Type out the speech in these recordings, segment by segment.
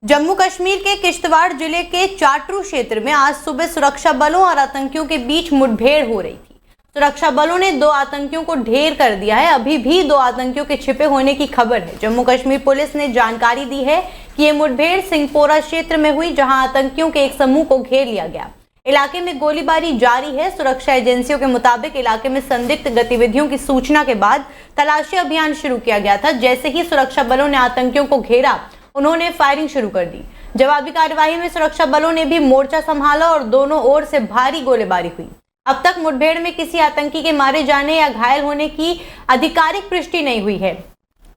जम्मू कश्मीर के किश्तवाड़ जिले के चाटरू क्षेत्र में आज सुबह सुरक्षा बलों और आतंकियों के बीच मुठभेड़ हो रही थी। सुरक्षा बलों ने 2 आतंकियों को ढेर कर दिया है। अभी भी 2 आतंकियों के छिपे होने की खबर है। जम्मू कश्मीर पुलिस ने जानकारी दी है कि ये मुठभेड़ सिंहपोरा क्षेत्र में हुई, जहां आतंकियों के एक समूह को घेर लिया गया। इलाके में गोलीबारी जारी है। सुरक्षा एजेंसियों के मुताबिक इलाके में संदिग्ध गतिविधियों की सूचना के बाद तलाशी अभियान शुरू किया गया था। जैसे ही सुरक्षा बलों ने आतंकियों को घेरा, उन्होंने फायरिंग शुरू कर दी। जवाबी कार्यवाही में सुरक्षा बलों ने भी मोर्चा संभाला और दोनों ओर से भारी गोलीबारी हुई। अब तक मुठभेड़ में किसी आतंकी के मारे जाने या घायल होने की आधिकारिक पुष्टि नहीं हुई है।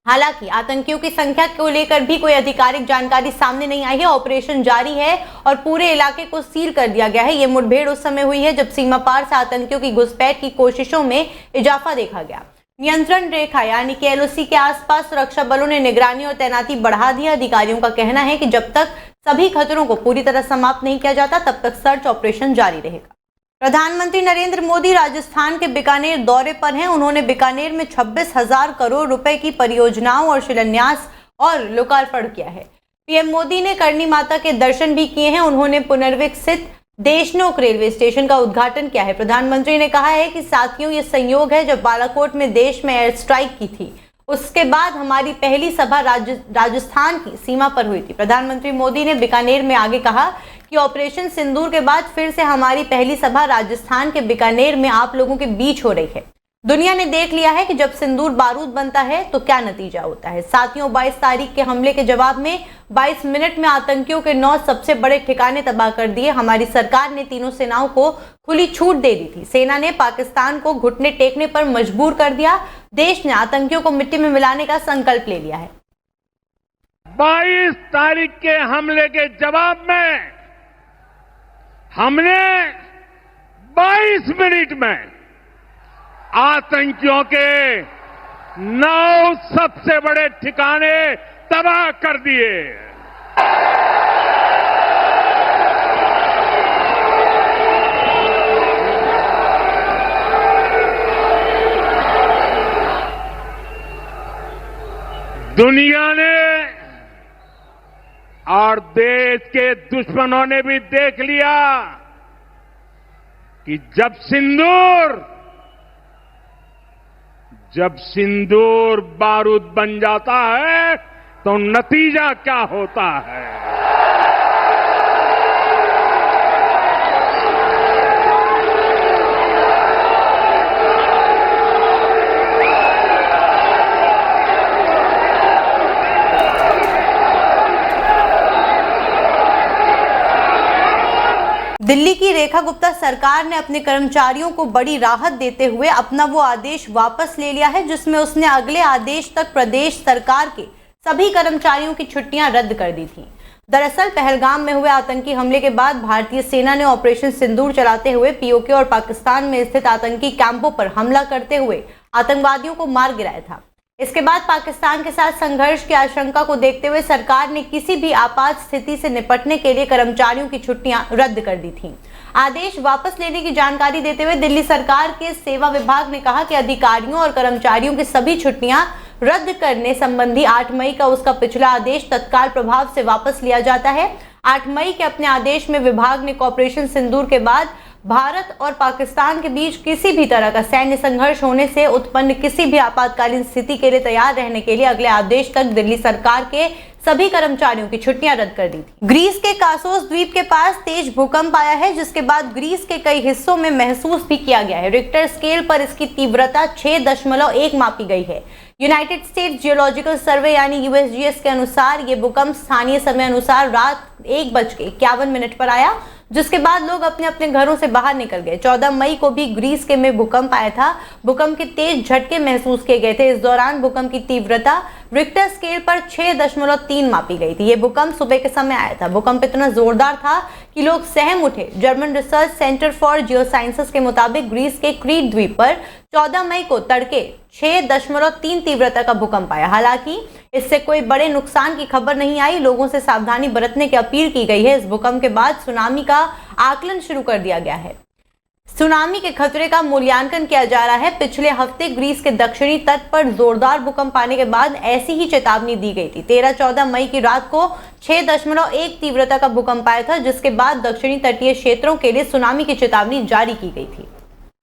हालांकि आतंकियों की संख्या को लेकर भी कोई आधिकारिक जानकारी सामने नहीं आई है। ऑपरेशन जारी है और पूरे इलाके को सील कर दिया गया है। ये मुठभेड़ उस समय हुई है जब सीमा पार से आतंकियों की घुसपैठ की कोशिशों में इजाफा देखा गया। नियंत्रण रेखा यानी कि एलओसी के आसपास सुरक्षा बलों ने निगरानी और तैनाती बढ़ा दी। अधिकारियों का कहना है कि जब तक सभी खतरों को पूरी तरह समाप्त नहीं किया जाता, तब तक सर्च ऑपरेशन जारी रहेगा। प्रधानमंत्री नरेंद्र मोदी राजस्थान के बीकानेर दौरे पर हैं। उन्होंने बीकानेर में 26,000 करोड़ रुपए की परियोजनाओं और शिलान्यास और लोकार्पण किया है। पीएम मोदी ने करणी माता के दर्शन भी किए हैं। उन्होंने पुनर्विकसित देशनोक रेलवे स्टेशन का उद्घाटन किया है। प्रधानमंत्री ने कहा है कि साथियों, ये संयोग है जब बालाकोट में देश में एयर स्ट्राइक की थी, उसके बाद हमारी पहली सभा राजस्थान की सीमा पर हुई थी। प्रधानमंत्री मोदी ने बीकानेर में आगे कहा कि ऑपरेशन सिंदूर के बाद फिर से हमारी पहली सभा राजस्थान के बीकानेर में आप लोगों के बीच हो रही है। दुनिया ने देख लिया है कि जब सिंदूर बारूद बनता है तो क्या नतीजा होता है। साथियों, 22 तारीख के हमले के जवाब में 22 मिनट में आतंकियों के 9 सबसे बड़े ठिकाने तबाह कर दिए। हमारी सरकार ने तीनों सेनाओं को खुली छूट दे दी थी। सेना ने पाकिस्तान को घुटने टेकने पर मजबूर कर दिया। देश ने आतंकियों को मिट्टी में मिलाने का संकल्प ले लिया है। 22 तारीख के हमले के जवाब में हमने 22 मिनट में आतंकियों के 9 सबसे बड़े ठिकाने तबाह कर दिए। दुनिया ने और देश के दुश्मनों ने भी देख लिया कि जब सिंदूर बारूद बन जाता है तो नतीजा क्या होता है। दिल्ली की रेखा गुप्ता सरकार ने अपने कर्मचारियों को बड़ी राहत देते हुए अपना वो आदेश वापस ले लिया है जिसमें उसने अगले आदेश तक प्रदेश सरकार के सभी कर्मचारियों की छुट्टियां रद्द कर दी थी। दरअसल पहलगाम में हुए आतंकी हमले के बाद भारतीय सेना ने ऑपरेशन सिंदूर चलाते हुए पीओके और पाकिस्तान में स्थित आतंकी कैंपों पर हमला करते हुए आतंकवादियों को मार गिराया था। इसके बाद पाकिस्तान के साथ संघर्ष की आशंका को देखते हुए सरकार ने किसी भी आपात स्थिति से निपटने के लिए कर्मचारियों की छुट्टियां रद्द कर दी थीं। आदेश वापस लेने की जानकारी देते हुए दिल्ली सरकार के सेवा विभाग ने कहा कि अधिकारियों और कर्मचारियों की सभी छुट्टियां रद्द करने संबंधी 8 मई का उसका पिछला आदेश तत्काल प्रभाव से वापस लिया जाता है। 8 मई के अपने आदेश में विभाग ने ऑपरेशन सिंदूर के बाद भारत और पाकिस्तान के बीच किसी भी तरह का सैन्य संघर्ष होने से उत्पन्न किसी भी आपातकालीन स्थिति के लिए तैयार रहने के लिए अगले आदेश तक दिल्ली सरकार के सभी कर्मचारियों की छुट्टियां रद्द कर दी थी। ग्रीस के कासोस द्वीप के पास तेज भूकंप आया है, जिसके बाद ग्रीस के कई हिस्सों में महसूस भी किया गया है। रिक्टर स्केल पर इसकी तीव्रता 6.1 मापी गई है। यूनाइटेड स्टेट्स जियोलॉजिकल सर्वे यानी यूएसजीएस के अनुसार ये भूकंप स्थानीय समय अनुसार रात 1:51 पर आया, जिसके बाद लोग अपने अपने घरों से बाहर निकल गए। 14 मई को भी ग्रीस के में भूकंप आया था। भूकंप के तेज झटके महसूस किए गए थे। इस दौरान भूकंप की तीव्रता रिक्टर स्केल पर 6.3 मापी गई थी। यह भूकंप सुबह के समय आया था। भूकंप इतना जोरदार था कि लोग सहम उठे। जर्मन रिसर्च सेंटर फॉर जियोसाइंसेस के मुताबिक ग्रीस के क्रीट द्वीप पर 14 मई को तड़के 6.3 तीव्रता का भूकंप आया। हालांकि इससे कोई बड़े नुकसान की खबर नहीं आई। लोगों से सावधानी बरतने की अपील की गई है। इस भूकंप के बाद सुनामी का आकलन शुरू कर दिया गया है। सुनामी के खतरे का मूल्यांकन किया जा रहा है। पिछले हफ्ते ग्रीस के दक्षिणी तट पर जोरदार भूकंप आने के बाद ऐसी ही चेतावनी दी गई थी। 13-14 मई की रात को 6.1 तीव्रता का भूकंप आया था, जिसके बाद दक्षिणी तटीय क्षेत्रों के लिए सुनामी की चेतावनी जारी की गई थी।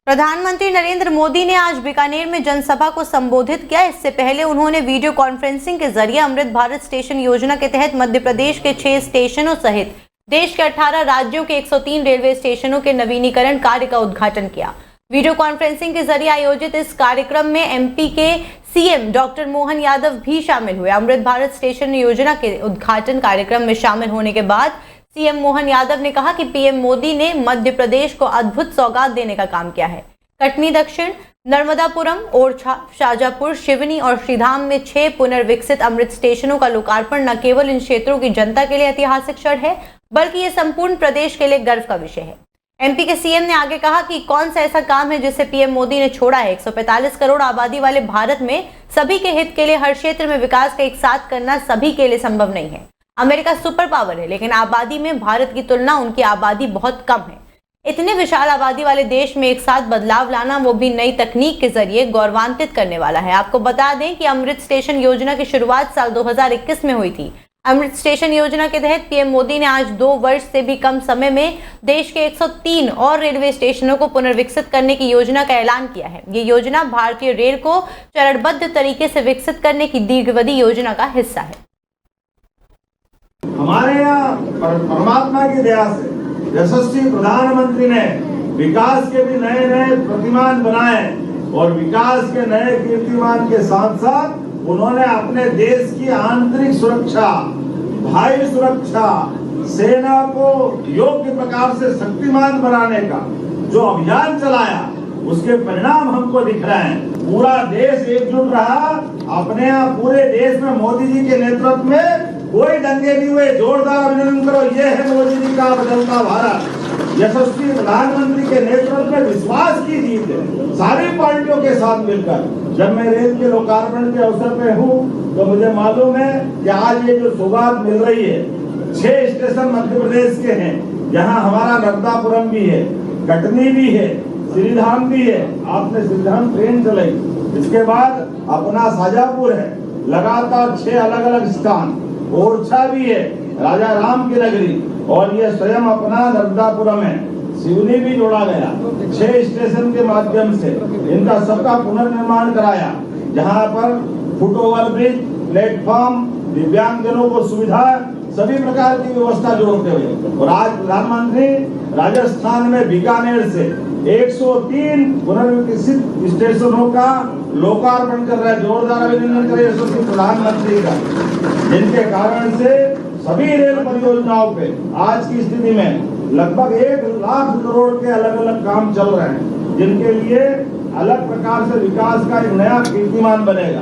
प्रधानमंत्री नरेंद्र मोदी ने आज बीकानेर में जनसभा को संबोधित किया। इससे पहले उन्होंने वीडियो कॉन्फ्रेंसिंग के जरिए अमृत भारत स्टेशन योजना के तहत मध्य प्रदेश के 6 स्टेशनों सहित देश के 18 राज्यों के 103 रेलवे स्टेशनों के नवीनीकरण कार्य का उद्घाटन किया। वीडियो कॉन्फ्रेंसिंग के जरिए आयोजित इस कार्यक्रम में एमपी के सीएम डॉक्टर मोहन यादव भी शामिल हुए। अमृत भारत स्टेशन योजना के उद्घाटन कार्यक्रम में शामिल होने के बाद सीएम मोहन यादव ने कहा कि पीएम मोदी ने मध्य प्रदेश को अद्भुत सौगात देने का काम किया है। कटनी दक्षिण, नर्मदापुरम, ओरछा, शाजापुर, शिवनी और श्रीधाम में 6 पुनर्विकसित अमृत स्टेशनों का लोकार्पण न केवल इन क्षेत्रों की जनता के लिए ऐतिहासिक क्षण है, बल्कि ये संपूर्ण प्रदेश के लिए गर्व का विषय है। एमपी के सीएम ने आगे कहा कि कौन सा ऐसा काम है जिसे पीएम मोदी ने छोड़ा है। 145 करोड़ आबादी वाले भारत में सभी के हित के लिए हर क्षेत्र में विकास का एक साथ करना सभी के लिए संभव नहीं है। अमेरिका सुपर पावर है, लेकिन आबादी में भारत की तुलना उनकी आबादी बहुत कम है। इतने विशाल आबादी वाले देश में एक साथ बदलाव लाना, वो भी नई तकनीक के जरिए, गौरवान्वित करने वाला है। आपको बता दें कि अमृत स्टेशन योजना की शुरुआत साल 2021 में हुई थी। अमृत स्टेशन योजना के तहत पीएम मोदी ने आज 2 वर्ष से भी कम समय में देश के 103 और रेलवे स्टेशनों को पुनर्विकसित करने की योजना का ऐलान किया है। ये योजना भारतीय रेल को चरणबद्ध तरीके से विकसित करने की दीर्घावधि योजना का हिस्सा है। हमारे यहाँ परमात्मा की दया से यशस्वी प्रधानमंत्री ने विकास के भी नए नए प्रतिमान बनाए और विकास के नए कीर्तिमान के साथ साथ उन्होंने अपने देश की आंतरिक सुरक्षा, भाई सुरक्षा, सेना को योग्य प्रकार से शक्तिमान बनाने का जो अभियान चलाया, उसके परिणाम हमको दिख रहे हैं। पूरा देश एकजुट रहा। अपने यहाँ पूरे देश में मोदी जी के नेतृत्व में कोई दंगे नहीं हुए। जोरदार अभिनंदन करो। ये है मोदी जी का बदलता भारत। यशस्वी प्रधानमंत्री के नेतृत्व में विश्वास की जीत है, सारी पार्टियों के साथ मिलकर। जब मैं रेल के लोकार्पण के अवसर पे हूँ तो मुझे मालूम है कि आज ये जो सौगात मिल रही है, 6 स्टेशन मध्य प्रदेश के हैं। यहाँ हमारा नर्मदापुरम भी है, कटनी भी है, श्रीधाम भी है। आपने श्रीधाम ट्रेन चलाई। इसके बाद अपना शाजापुर है, लगातार 6 अलग अलग स्थान। ओरछा भी है, राजा राम की नगरी, और ये स्वयं अपना नर्मदापुरम है। सिवनी भी जोड़ा गया। 6 स्टेशन के माध्यम से इनका सबका पुनर्निर्माण कराया, जहां पर फुटओवर ब्रिज, प्लेटफॉर्म, दिव्यांगजनों को सुविधा, सभी प्रकार की व्यवस्था जोड़ते हुए। और आज प्रधानमंत्री राजस्थान में बीकानेर से 103 पुनर्विकसित स्टेशनों का लोकार्पण कर रहे हैं। जोरदार अभिनंदन करें यशस्वी प्रधानमंत्री का, जिनके कारण से सभी रेल परियोजनाओं पे आज की स्थिति में लगभग 1 लाख करोड़ के अलग अलग काम चल रहे हैं, जिनके लिए अलग प्रकार से विकास का एक नया कीर्तिमान बनेगा।